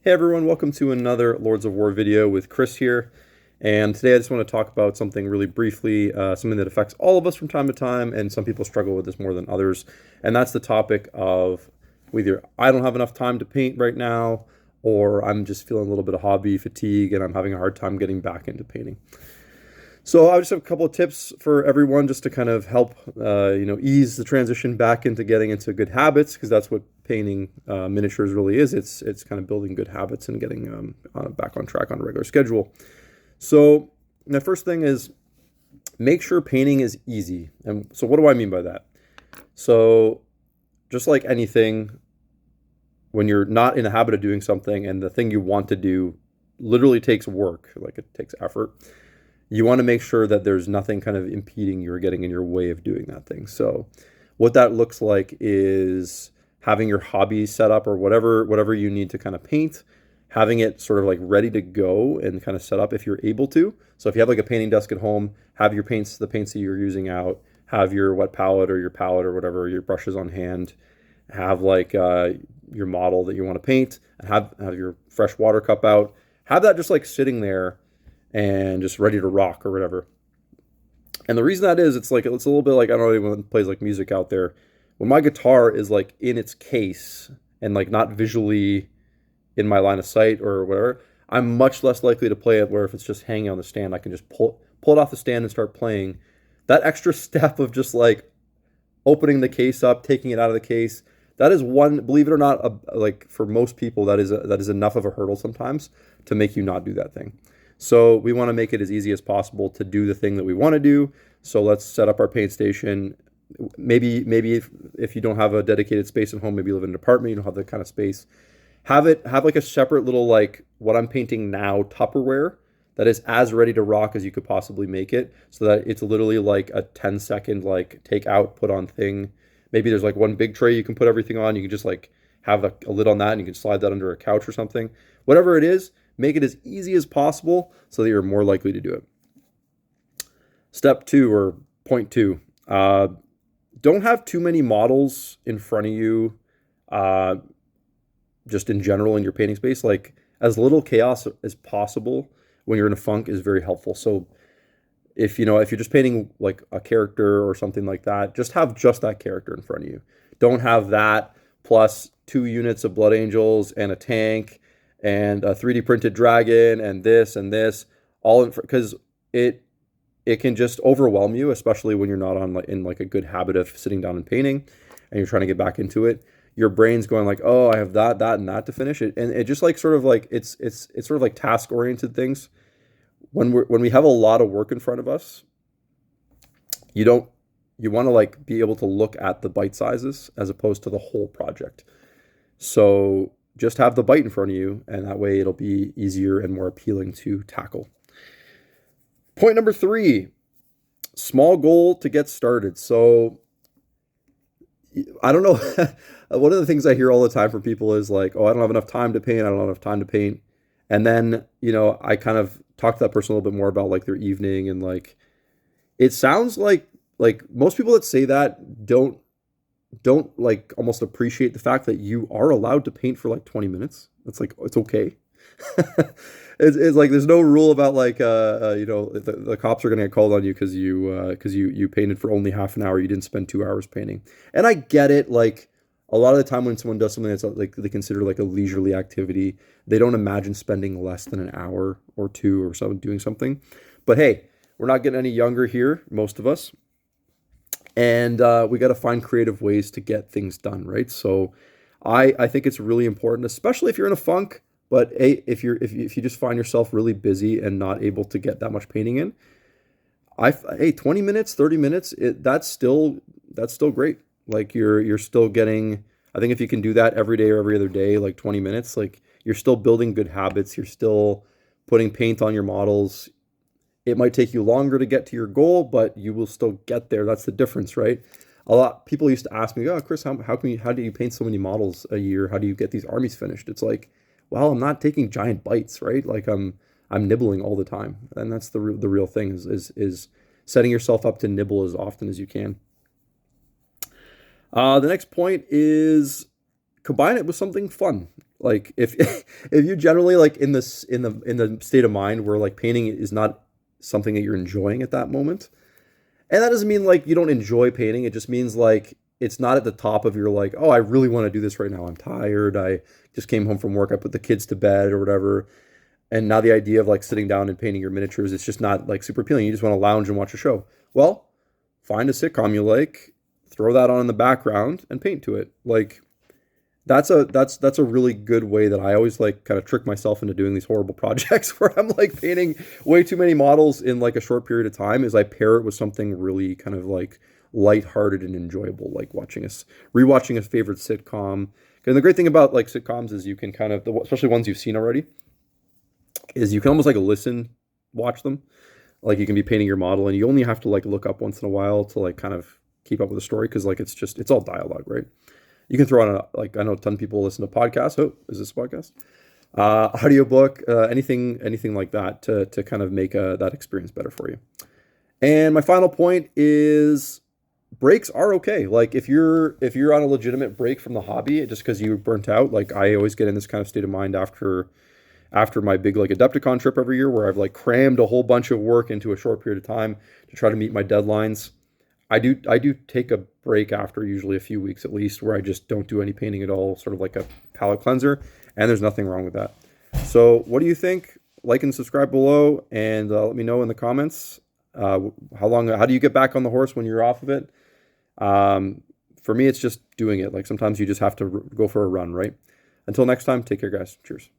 Hey everyone, welcome to another Lords of War video with Chris here. And today I just want to talk about something really briefly, something that affects all of us from time to time, and some people struggle with this more than others. And that's the topic of either I don't have enough time to paint right now, or I'm just feeling a little bit of hobby fatigue and I'm having a hard time getting back into painting. So I just have a couple of tips for everyone just to kind of help, ease the transition back into getting into good habits, because that's what painting miniatures really is. It's kind of building good habits and getting back on track on a regular schedule. So the first thing is make sure painting is easy. And so what do I mean by that? So just like anything, when you're not in a habit of doing something and the thing you want to do literally takes work, like it takes effort, you want to make sure that there's nothing kind of impeding you or getting in your way of doing that thing. So what that looks like is having your hobby set up or whatever you need to kind of paint, having it sort of like ready to go and kind of set up if you're able to. So if you have like a painting desk at home, have your paints, the paints that you're using out, have your wet palette or your palette or whatever, your brushes on hand, have like your model that you want to paint, and have your fresh water cup out. Have that just like sitting there and just ready to rock or whatever. And the reason that is, it's a little bit like, I don't know anyone plays like music out there. When my guitar is like in its case and like not visually in my line of sight or whatever, I'm much less likely to play it. Where if it's just hanging on the stand, I can just pull it off the stand and start playing. That extra step of just like opening the case up, taking it out of the case, that is one, believe it or not, like for most people, that is enough of a hurdle sometimes to make you not do that thing. So we want to make it as easy as possible to do the thing that we want to do. So let's set up our paint station. Maybe if you don't have a dedicated space at home, maybe you live in an apartment, you don't have that kind of space. Have like a separate little like what I'm painting now Tupperware that is as ready to rock as you could possibly make it, so that it's literally like a 10-second like take out, put on thing. Maybe there's like one big tray you can put everything on. You can just like have a lid on that and you can slide that under a couch or something. Whatever it is, make it as easy as possible so that you're more likely to do it. Step 2 or point 2, don't have too many models in front of you, just in general in your painting space. Like as little chaos as possible when you're in a funk is very helpful. So if you're just painting like a character or something like that, just have just that character in front of you. Don't have that plus 2 units of blood angels and a tank and a 3D printed dragon and this all in, because it can just overwhelm you, especially when you're not in like a good habit of sitting down and painting and you're trying to get back into it. Your brain's going like, oh, I have that and that to finish it, and it just like sort of like it's sort of like task oriented things. When we have a lot of work in front of us, you want to like be able to look at the bite sizes as opposed to the whole project. So just have the bite in front of you, and that way it'll be easier and more appealing to tackle. Point number 3, small goal to get started. So I don't know. One of the things I hear all the time from people is like, oh, I don't have enough time to paint. I don't have enough time to paint. And then, I kind of talk to that person a little bit more about like their evening, and like, it sounds like most people that say that don't like almost appreciate the fact that you are allowed to paint for like 20 minutes. It's like, it's okay. It's like there's no rule about like the cops are gonna get called on you because you painted for only half an hour. You didn't spend 2 hours painting. And I get it. Like a lot of the time when someone does something that's like they consider like a leisurely activity, they don't imagine spending less than an hour or 2 or so doing something. But hey, we're not getting any younger here, most of us. And we got to find creative ways to get things done, right? So I think it's really important, especially if you're in a funk. But if you just find yourself really busy and not able to get that much painting in, 20 minutes, 30 minutes, that's still great. Like you're still getting. I think if you can do that every day or every other day, like 20 minutes, like you're still building good habits. You're still putting paint on your models. It might take you longer to get to your goal, but you will still get there. That's the difference, right? A lot people used to ask me, "Oh, Chris, how do you paint so many models a year? How do you get these armies finished?" It's like, well, I'm not taking giant bites, right? Like I'm nibbling all the time, and that's the real thing is setting yourself up to nibble as often as you can. The next point is combine it with something fun. Like if if you generally like in the state of mind where like painting is not something that you're enjoying at that moment, and that doesn't mean like you don't enjoy painting. It just means like it's not at the top of your like, oh, I really want to do this right now. I'm tired. I just came home from work. I put the kids to bed or whatever. And now the idea of like sitting down and painting your miniatures, it's just not like super appealing. You just want to lounge and watch a show. Well, find a sitcom you like, throw that on in the background and paint to it. Like that's a really good way that I always like kind of trick myself into doing these horrible projects where I'm like painting way too many models in like a short period of time is I pair it with something really kind of like lighthearted and enjoyable, like rewatching a favorite sitcom. And the great thing about like sitcoms is you can kind of, especially ones you've seen already, is you can almost like watch them. Like you can be painting your model and you only have to like look up once in a while to like kind of keep up with the story because like it's all dialogue, right? You can throw on like I know a ton of people listen to podcasts. Oh, is this a podcast? Audiobook, anything like that to kind of make that experience better for you. And my final point is breaks are okay. Like if you're on a legitimate break from the hobby just because you burnt out, like I always get in this kind of state of mind after my big like Adepticon trip every year where I've like crammed a whole bunch of work into a short period of time to try to meet my deadlines. I do take a break after usually a few weeks at least where I just don't do any painting at all, sort of like a palette cleanser, and there's nothing wrong with that. So what do you think? Like and subscribe below, and let me know in the comments. How do you get back on the horse when you're off of it? For me, it's just doing it. Like sometimes you just have to go for a run, right? Until next time, take care, guys. Cheers.